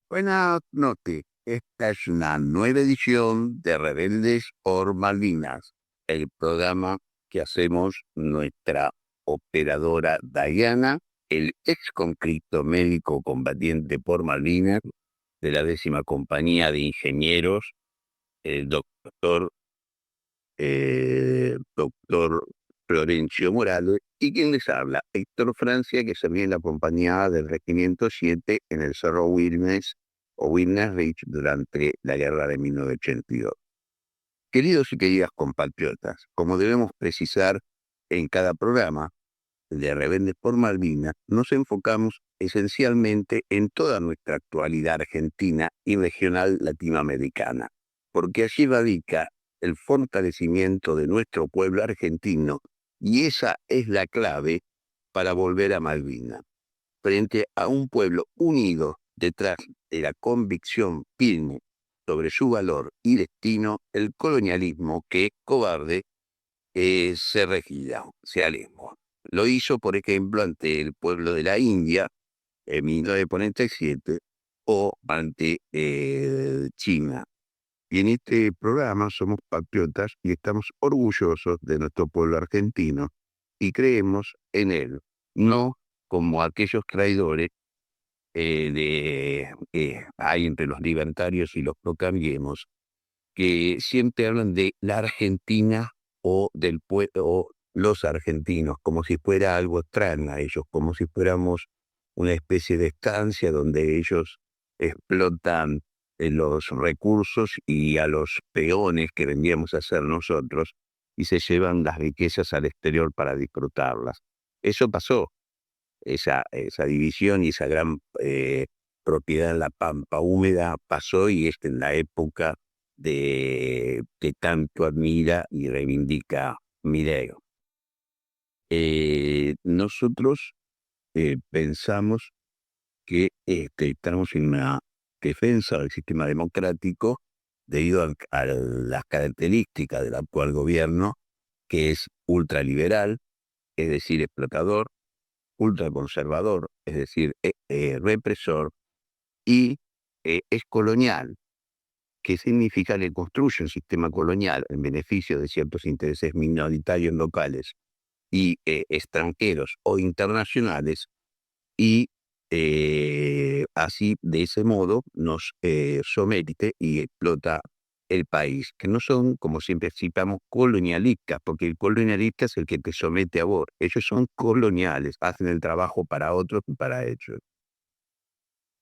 Buenas noches. Esta es una nueva edición de Rebeldes por Malvinas, el programa que hacemos nuestra operadora Diana, el ex conscripto médico combatiente por Malvinas de la 10ª Compañía de Ingenieros, el doctor Florencio Morales, y quien les habla, Héctor Francia, que servía en la compañía del Regimiento 7 en el Cerro Wilmes o Wilmes Ridge durante la guerra de 1982. Queridos y queridas compatriotas, como debemos precisar en cada programa de Rebeldes por Malvinas, nos enfocamos esencialmente en toda nuestra actualidad argentina y regional latinoamericana, porque allí radica el fortalecimiento de nuestro pueblo argentino y esa es la clave para volver a Malvinas, frente a un pueblo unido detrás de la convicción firme sobre su valor y destino, el colonialismo que, cobarde, se regira, se alejó. Lo hizo, por ejemplo, ante el pueblo de la India en 1947 o ante China. Y en este programa somos patriotas y estamos orgullosos de nuestro pueblo argentino y creemos en él, no como aquellos traidores que hay entre los libertarios y los procambiemos, que siempre hablan de la Argentina o del pueblo o los argentinos, como si fuera algo extraño a ellos, como si fuéramos una especie de estancia donde ellos explotan los recursos y a los peones que vendríamos a ser nosotros y se llevan las riquezas al exterior para disfrutarlas. Eso pasó, esa división y esa gran propiedad en la pampa húmeda pasó y es en la época que tanto admira y reivindica Milei. Nosotros pensamos que estamos en una defensa del sistema democrático debido a las características del actual gobierno, que es ultraliberal, es decir, explotador, ultraconservador, es decir, represor, y es colonial, que significa que construye un sistema colonial en beneficio de ciertos intereses minoritarios locales y extranjeros o internacionales, y así, de ese modo, nos somete y explota el país, que no son, como siempre citamos, colonialistas, porque el colonialista es el que te somete a vos. Ellos son coloniales, hacen el trabajo para otros y para ellos.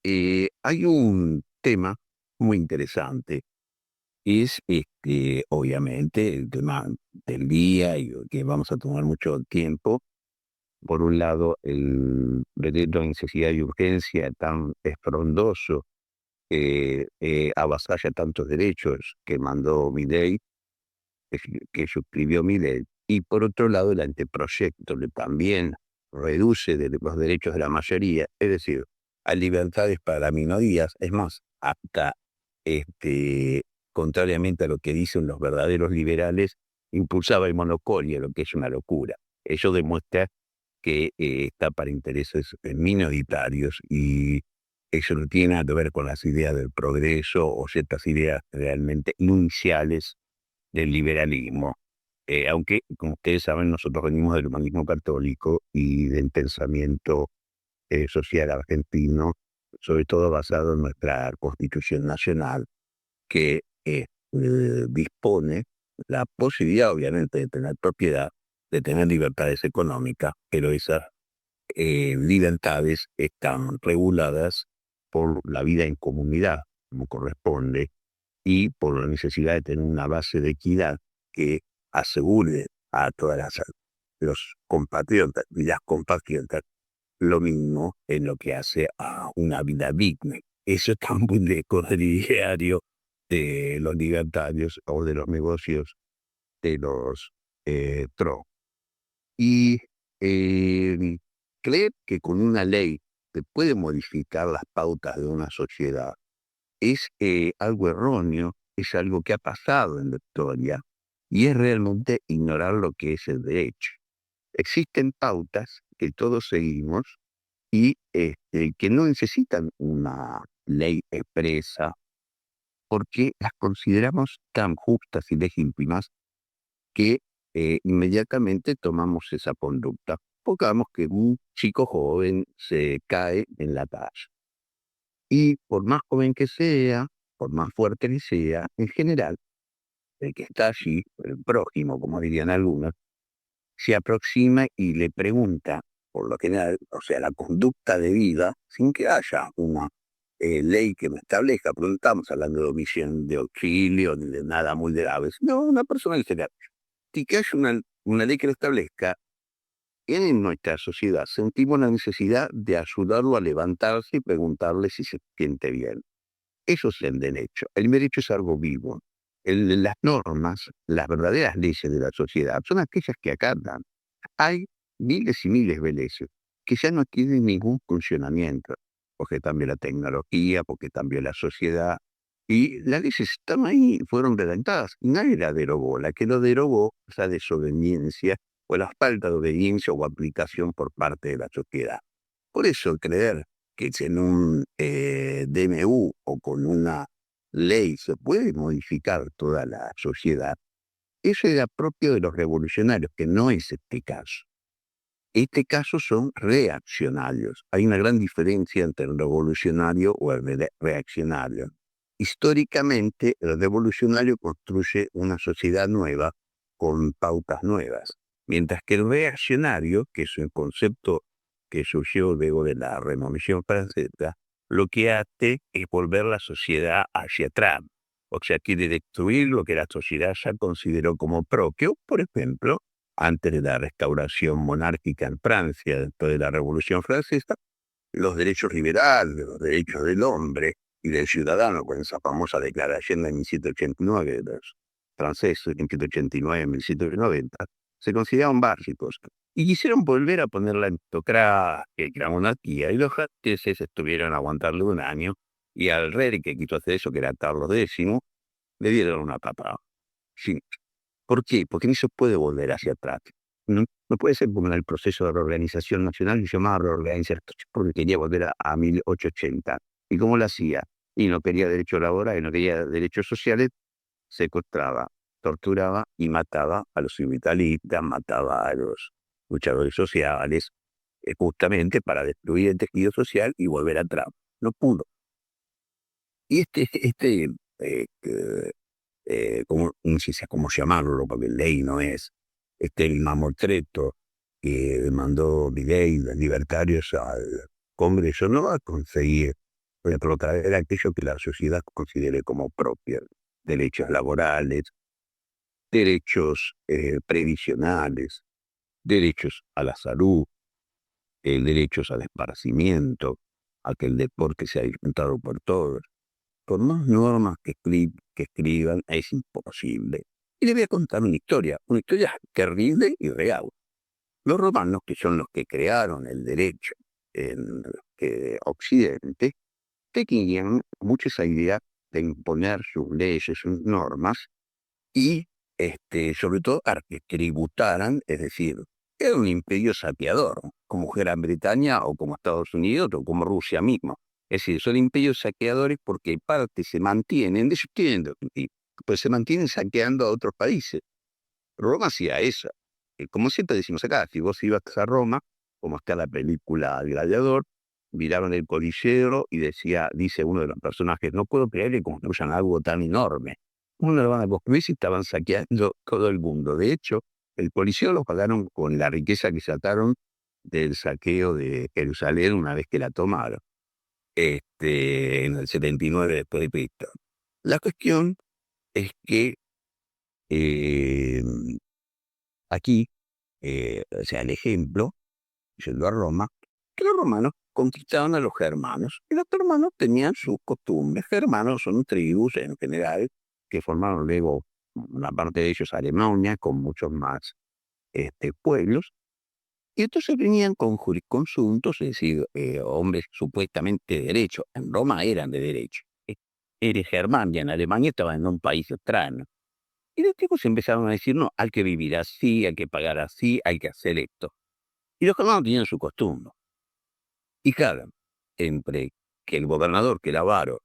Hay un tema muy interesante, es obviamente el tema del día y que vamos a tomar mucho tiempo. Por un lado, el decreto de necesidad y urgencia tan estrondoso que avasalla tantos derechos que mandó Milei, que suscribió Milei, y por otro lado el anteproyecto que también reduce los derechos de la mayoría, es decir, a libertades para minorías, es más, hasta contrariamente a lo que dicen los verdaderos liberales, impulsaba el monopolio, lo que es una locura. Eso demuestra que está para intereses minoritarios y eso no tiene nada que ver con las ideas del progreso o ciertas ideas realmente iniciales del liberalismo. Aunque, como ustedes saben, nosotros venimos del humanismo católico y del pensamiento social argentino, sobre todo basado en nuestra Constitución Nacional, que dispone la posibilidad, obviamente, de tener propiedad, de tener libertades económicas, pero esas libertades están reguladas por la vida en comunidad, como corresponde, y por la necesidad de tener una base de equidad que asegure a todas los compatriotas y las compatriotas lo mismo en lo que hace a una vida digna. Eso está muy lejos del ideario de los libertarios o de los negocios de los Trump. Y creer que con una ley se puede modificar las pautas de una sociedad es algo erróneo, es algo que ha pasado en la historia y es realmente ignorar lo que es el derecho. Existen pautas que todos seguimos y que no necesitan una ley expresa, porque las consideramos tan justas y legítimas que inmediatamente tomamos esa conducta. Pongamos que un chico joven se cae en la calle y por más joven que sea, por más fuerte que sea, en general, el que está allí, el prójimo, como dirían algunos, se aproxima y le pregunta, por lo general, o sea, la conducta de vida, sin que haya una ley que me establezca, porque no estamos hablando de omisión de auxilio ni de nada muy grave, sino una persona en general. Y que haya una ley que lo establezca, en nuestra sociedad sentimos la necesidad de ayudarlo a levantarse y preguntarle si se siente bien. Eso es el derecho. El derecho es algo vivo. Las normas, las verdaderas leyes de la sociedad, son aquellas que acatan. Hay miles y miles de leyes que ya no tienen ningún funcionamiento, porque cambió la tecnología, porque cambió la sociedad, y las leyes están ahí, fueron redactadas, y nadie la derogó. La que lo derogó es la desobediencia o la falta de obediencia o aplicación por parte de la sociedad. Por eso creer que en un DNU o con una ley se puede modificar toda la sociedad, eso era propio de los revolucionarios, que no es este caso. Este caso son reaccionarios. Hay una gran diferencia entre el revolucionario o el reaccionario. Históricamente, el revolucionario construye una sociedad nueva con pautas nuevas, mientras que el reaccionario, que es un concepto que surgió luego de la Revolución Francesa, lo que hace es volver la sociedad hacia atrás. O sea, quiere destruir lo que la sociedad ya consideró como propio. Por ejemplo, antes de la restauración monárquica en Francia, después de la Revolución Francesa, los derechos liberales, los derechos del hombre y del ciudadano, con esa famosa declaración de 1789 de los franceses, 1789, 1790, se consideraban básicos. Y quisieron volver a poner la aristocracia y la monarquía, y los franceses estuvieron a aguantarle un año, y al rey que quiso hacer eso, que era Carlos X, le dieron una patada. Sí. ¿Por qué? Porque no se puede volver hacia atrás. No puede ser como en el proceso de reorganización nacional, que se llamaba reorganización, porque quería volver a 1880. ¿Y cómo lo hacía? Y no quería derechos laborales, no quería derechos sociales, secuestraba, torturaba y mataba a los sindicalistas, mataba a los luchadores sociales, justamente para destruir el tejido social y volver atrás. No pudo. Y eh, eh, no sé cómo llamarlo, porque ley no es, el mamotreto que mandó Milei, los libertarios, al Congreso, no va a conseguir retrotraer aquello que la sociedad considere como propio: derechos laborales, derechos previsionales, derechos a la salud, derechos al esparcimiento, a que el deporte sea disfrutado por todos. Por más normas que escriban, es imposible. Y le voy a contar una historia terrible y real. Los romanos, que son los que crearon el derecho en Occidente, tenían mucho esa idea de imponer sus leyes, sus normas, y sobre todo a que tributaran, es decir, era un imperio saqueador, como Gran Bretaña o como Estados Unidos o como Rusia misma. Es decir, son imperios saqueadores porque parte se mantienen, de ellos tienen, pues se mantienen saqueando a otros países. Roma hacía eso. Como siempre decimos acá, si vos ibas a Roma, como está la película El Gladiador, miraron el Coliseo y dice uno de los personajes: no puedo creer que construyan algo tan enorme. ¿Cómo no lo van a construir si estaban saqueando todo el mundo? De hecho, el Coliseo lo pagaron con la riqueza que sacaron del saqueo de Jerusalén una vez que la tomaron, en el 79 después de Cristo. La cuestión es que eh, aquí, o sea, el ejemplo, yendo a Roma, que los romanos conquistaban a los germanos, y los germanos tenían sus costumbres. Germanos son tribus en general que formaron luego una parte de ellos Alemania, con muchos más pueblos, y entonces venían con jurisconsultos, es decir, hombres supuestamente de derecho. En Roma eran de derecho. Eres Germania, en Alemania estaban en un país extraño. Y los tipos empezaron a decir: no, hay que vivir así, hay que pagar así, hay que hacer esto. Y los germanos tenían su costumbre. Y claro, entre que el gobernador, que era Varo,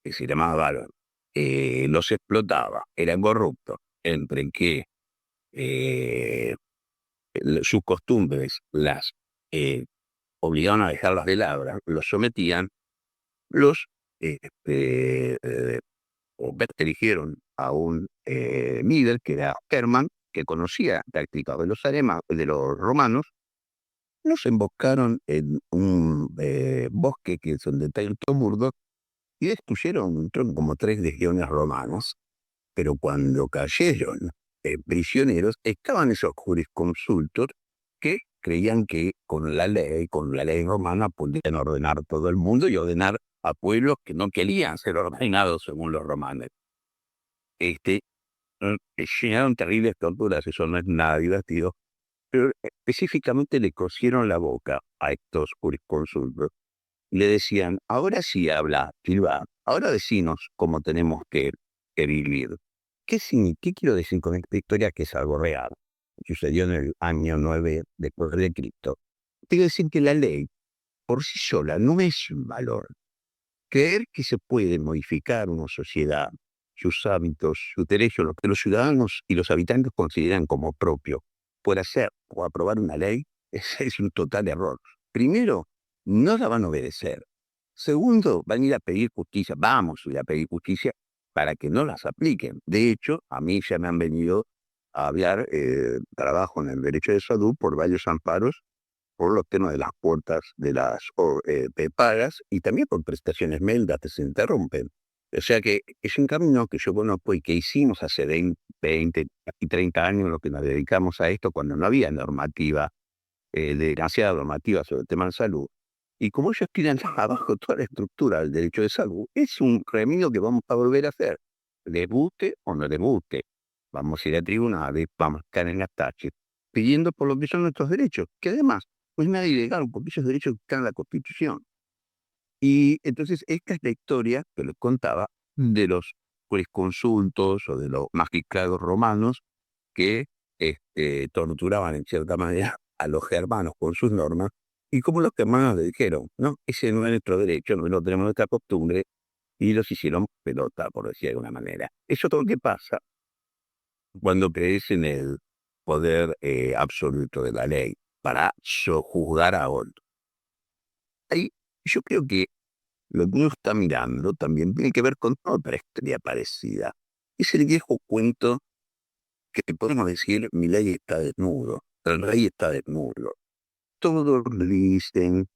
que se llamaba Varo, los explotaba, eran corruptos, entre que eh, sus costumbres las eh, obligaban a dejarlas de lado, los sometían, los eligieron a un líder que era Herman, que conocía tácticas de los de los romanos. Nos emboscaron en un bosque que es donde está el Murdoch y destruyeron entraron como 3 legiones romanos. Pero cuando cayeron prisioneros, estaban esos jurisconsultos que creían que con la ley romana, podían ordenar todo el mundo y ordenar a pueblos que no querían ser ordenados según los romanos. Este, llegaron terribles torturas, eso no es nada divertido, pero específicamente le cosieron la boca a estos jurisconsultos y le decían, ahora sí habla, Silva, ahora decinos cómo tenemos que vivir. ¿Qué quiero decir con esta historia? Que es algo real. Sucedió en el año 9 después de Cristo. Quiero decir que la ley por sí sola no es un valor. Creer que se puede modificar una sociedad, sus hábitos, sus derechos, lo que los ciudadanos y los habitantes consideran como propio, por hacer o aprobar una ley, es un total error. Primero, no la van a obedecer. Segundo, van a ir a pedir justicia, vamos a ir a pedir justicia para que no las apliquen. De hecho, a mí ya me han venido a hablar, trabajo en el derecho de salud por varios amparos por los temas de las cuotas de las pagas y también por prestaciones médicas que se interrumpen. O sea que es un camino que yo conozco y que hicimos hace 20 y 30 años, lo que nos dedicamos a esto cuando no había normativa, demasiada normativa sobre el tema de salud. Y como ellos tiran abajo toda la estructura del derecho de salud, es un camino que vamos a volver a hacer, les guste o no les guste. Vamos a ir a tribunales, vamos a estar en las taches, pidiendo por lo que son nuestros derechos, que además pues nadie ilegal, porque esos derechos están en la Constitución. Y entonces esta es la historia que les contaba de los jurisconsultos o de los magistrados romanos que torturaban en cierta manera a los germanos con sus normas, y como los germanos le dijeron, no, ese no es nuestro derecho, no tenemos nuestra costumbre, y los hicieron pelota, por decir de alguna manera. Eso es lo que pasa cuando crees en el poder absoluto de la ley para sojuzgar a otro. Ahí, yo creo que lo que uno está mirando también tiene que ver con otra historia parecida. Es el viejo cuento que podemos decir, mi ley está desnudo, el rey está desnudo. Todos le dicen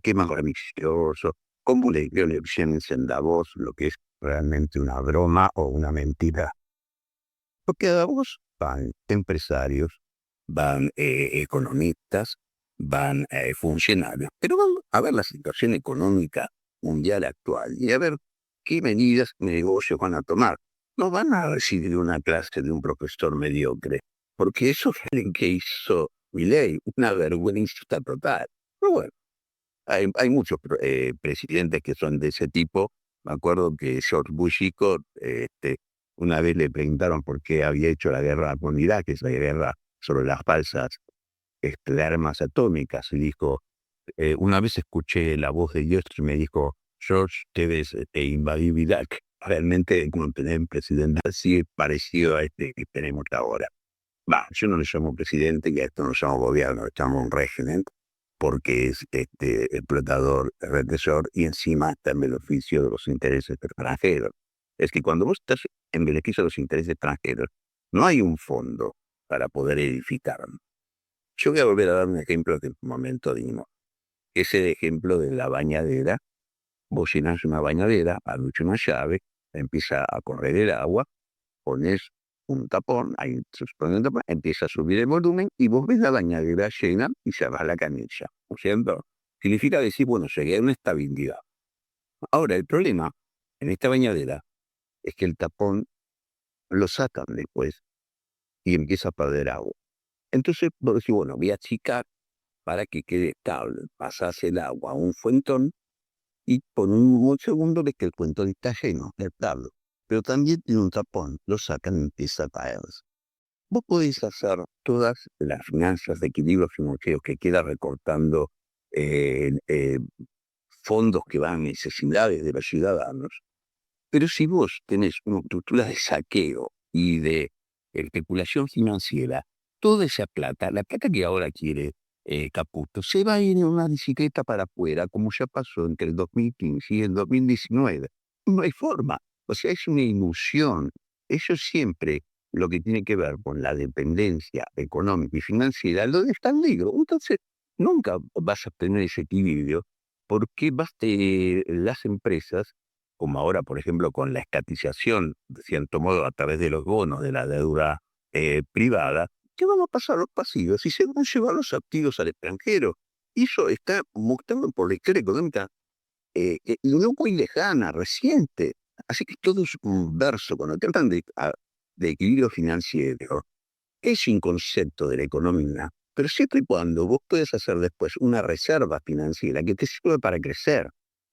qué maravilloso, cómo le violemos en la voz lo que es realmente una broma o una mentira. Porque a vos van empresarios, van economistas, van funcionarios, pero van a ver la situación económica mundial actual y a ver qué medidas de negocio van a tomar. No van a recibir una clase de un profesor mediocre, porque eso fue el que hizo Milei, una vergüenza total. Pero bueno, hay muchos presidentes que son de ese tipo. Me acuerdo que George Bush hijo, una vez le preguntaron por qué había hecho la guerra con Irak, que es la guerra sobre las falsas de armas atómicas. Y dijo, una vez escuché la voz de Dios y me dijo, George, debes invadir Irak. Realmente como tener un presidente así parecido a este que tenemos ahora. Yo no le llamo presidente, que a esto no le llamo gobierno, le llamo un régimen, porque es explotador, represor y encima está en beneficio de los intereses extranjeros. Es que cuando vos estás en beneficio de los intereses extranjeros, no hay un fondo para poder edificar. Yo voy a volver a dar un ejemplo que en un momento dimos. Ese ejemplo de la bañadera. Vos llenás una bañadera, abrís una llave, empieza a correr el agua, pones un tapón, ahí se pone un tapón, empieza a subir el volumen y vos ves la bañadera llena y cerrás la canilla, ¿no es cierto? Significa decir, bueno, llegué a una estabilidad. Ahora, el problema en esta bañadera es que el tapón lo sacan después y empieza a perder agua. Entonces vos decís, bueno, voy a achicar para que quede estable. Pasás el agua a un fuentón y por un segundo ves que el fuentón está lleno, estable. Pero también tiene un tapón, lo sacan y empieza a caerse. Vos podés hacer todas las finanzas de equilibrio financiero que queda recortando fondos que van a necesidades de los ciudadanos. Pero si vos tenés una estructura de saqueo y de especulación financiera, toda esa plata, la plata que ahora quiere Caputo, se va a ir en una bicicleta para afuera, como ya pasó entre el 2015 y el 2019. No hay forma. O sea, es una ilusión. Eso siempre lo que tiene que ver con la dependencia económica y financiera, lo deja en negro. Entonces, nunca vas a tener ese equilibrio porque las empresas como ahora, por ejemplo, con la estatización, de cierto modo, a través de los bonos de la deuda privada, ¿qué van a pasar los pasivos? Y se van a llevar los activos al extranjero. Y eso está mostrando por la historia económica no muy lejana, reciente. Así que todo es un verso. Cuando tratan de equilibrio financiero, es un concepto de la economía, pero siempre y cuando vos puedes hacer después una reserva financiera que te sirve para crecer.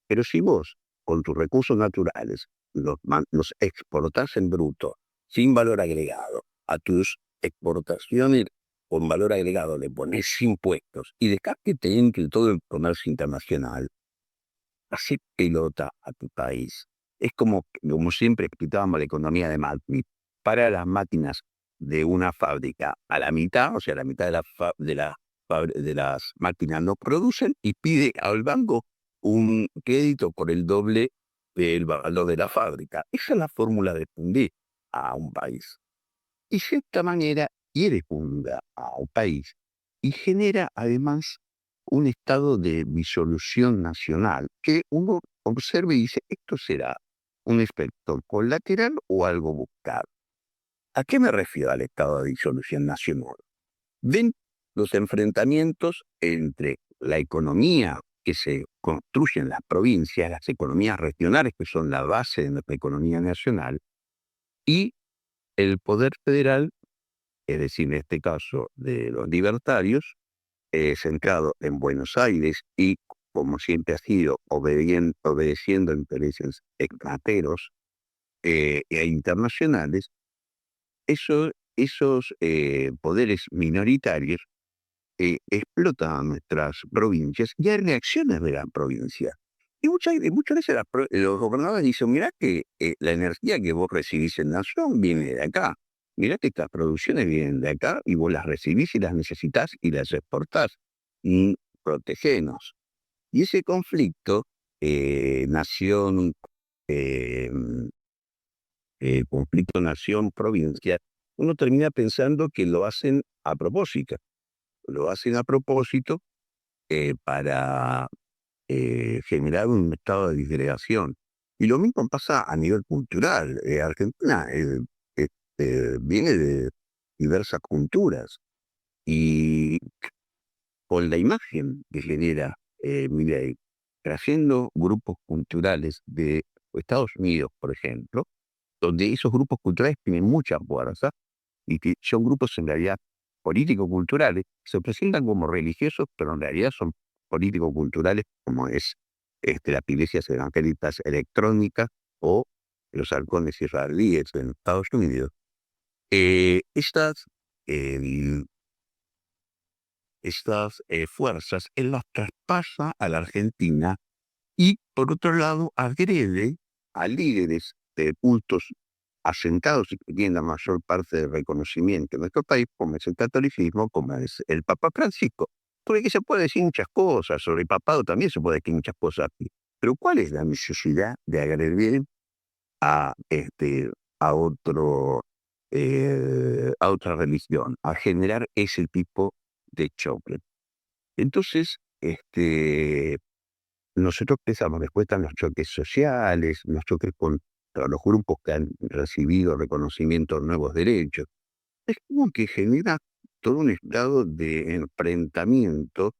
Pero si vos, con tus recursos naturales, los exportás en bruto, sin valor agregado, a tus exportaciones con valor agregado le pones impuestos y dejás que te entre todo el comercio internacional, hace pelota a tu país. Es como siempre explicábamos la economía de Malthus, para las máquinas de una fábrica a la mitad, o sea, la mitad de las máquinas no producen y pide al banco un crédito por el doble del valor de la fábrica. Esa es la fórmula de fundir a un país. Y de esta manera quiere fundar a un país y genera además un estado de disolución nacional que uno observa y dice, ¿esto será un efecto colateral o algo buscado? ¿A qué me refiero al estado de disolución nacional? Ven los enfrentamientos entre la economía que se construye en las provincias, las economías regionales que son la base de nuestra economía nacional, y el poder federal, es decir, en este caso de los libertarios, centrado en Buenos Aires y, como siempre ha sido, obedeciendo intereses extranjeros e internacionales, esos poderes minoritarios explotan nuestras provincias y hay reacciones de la provincia. Y muchas veces los gobernadores dicen, mirá que la energía que vos recibís en Nación viene de acá. Mirá que estas producciones vienen de acá y vos las recibís y las necesitas y las exportás. Y protegenos. Y ese conflicto, nación, eh, conflicto nación-provincia, uno termina pensando que lo hacen a propósito. Lo hacen a propósito para generar un estado de disgregación. Y lo mismo pasa a nivel cultural. Argentina viene de diversas culturas y con la imagen que genera Milei, trayendo grupos culturales de Estados Unidos, por ejemplo, donde esos grupos culturales tienen mucha fuerza y que son grupos en realidad político-culturales, se presentan como religiosos, pero en realidad son político-culturales, como es las iglesias evangélicas electrónicas o los halcones israelíes en Estados Unidos. Estas eh, fuerzas, él las traspasa a la Argentina y, por otro lado, agrede a líderes de cultos asentados y que tienen la mayor parte del reconocimiento en nuestro país, como es el catolicismo, como es el Papa Francisco. Porque se puede decir muchas cosas, sobre el papado también se puede decir muchas cosas aquí. Pero ¿cuál es la necesidad de agredir a, a, otro, a otra religión, a generar ese tipo de choque? Entonces, nosotros pensamos, después están los choques sociales, los choques contra los grupos que han recibido reconocimiento de nuevos derechos. Es como que genera todo un estado de enfrentamiento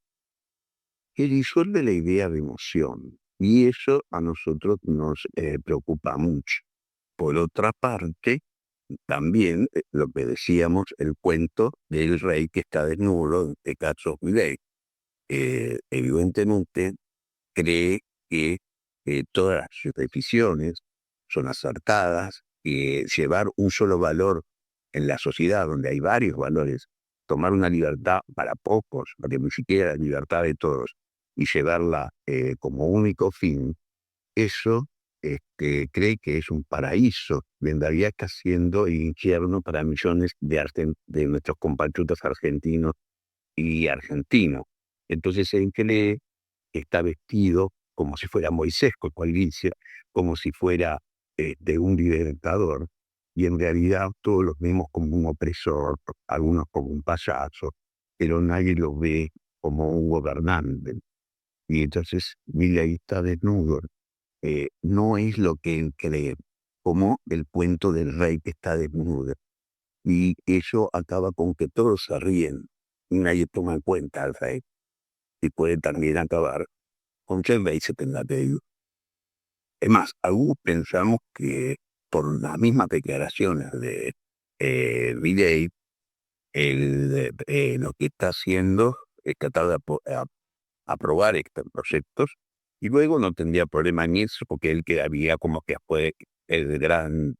que disuelve la idea de emoción. Y eso a nosotros nos preocupa mucho. Por otra parte, también lo que decíamos, el cuento del rey que está desnudo, en este caso Milei, evidentemente cree que todas sus decisiones son acertadas, que llevar un solo valor en la sociedad donde hay varios valores, tomar una libertad para pocos, porque ni siquiera la libertad de todos, y llevarla como único fin, eso cree que es un paraíso, y en realidad está siendo el infierno para millones de nuestros compatriotas argentinos y argentinos. Entonces él cree que está vestido como si fuera Moisés, con cual dice, como si fuera de un libertador, y en realidad todos los vemos como un opresor, algunos como un payaso, pero nadie lo ve como un gobernante. Y entonces Milei está desnudo. No es lo que él cree, como el cuento del rey que está desnudo. Y eso acaba con que todos se ríen y nadie toma en cuenta al rey. Y puede también acabar con que el rey se tenga que ir. Es más, algunos pensamos que por las mismas declaraciones de Milei, lo que está haciendo es tratar de aprobar estos proyectos y luego no tendría problema en eso porque él quedaría como que fue el gran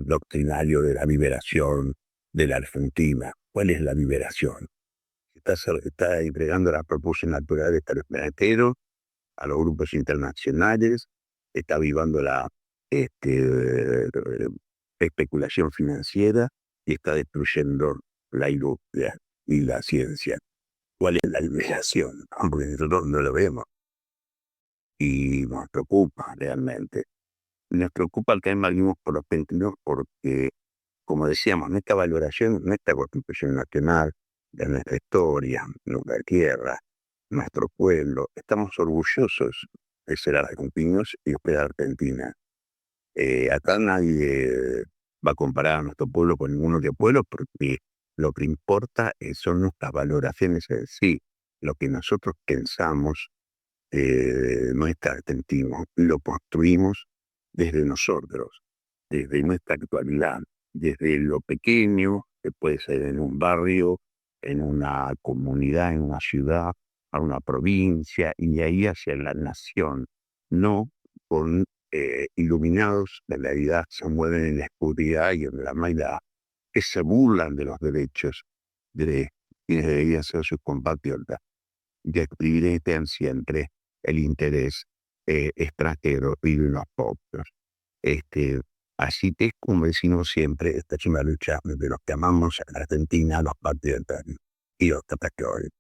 doctrinario de la liberación de la Argentina. ¿Cuál es la liberación? Está entregando las propuestas naturales a los extranjeros, a los grupos internacionales, está avivando la especulación financiera y está destruyendo la industria y la ciencia. ¿Cuál es la liberación? Porque nosotros no lo vemos y nos preocupa realmente. Nos preocupa el tema mismo por los argentinos porque, como decíamos, nuestra valoración, nuestra constitución nacional, de nuestra historia, nuestra tierra, nuestro pueblo, estamos orgullosos de ser argentinos y de ser Argentina. Acá nadie va a comparar a nuestro pueblo con ningún otro pueblo porque lo que importa son nuestras valoraciones en sí, lo que nosotros pensamos no está argentino, lo construimos desde nosotros, desde nuestra actualidad, desde lo pequeño, que puede ser en un barrio, en una comunidad, en una ciudad, a una provincia, y de ahí hacia la nación, no con iluminados de la realidad se mueven en la oscuridad y en la maldad, que se burlan de los derechos de quienes deberían ser sus compatriotas que privilegian siempre el interés extranjero y de los propios. Este, Así que, como decimos siempre, esta es una lucha de los que amamos a Argentina, los patriotas y los trabajadores.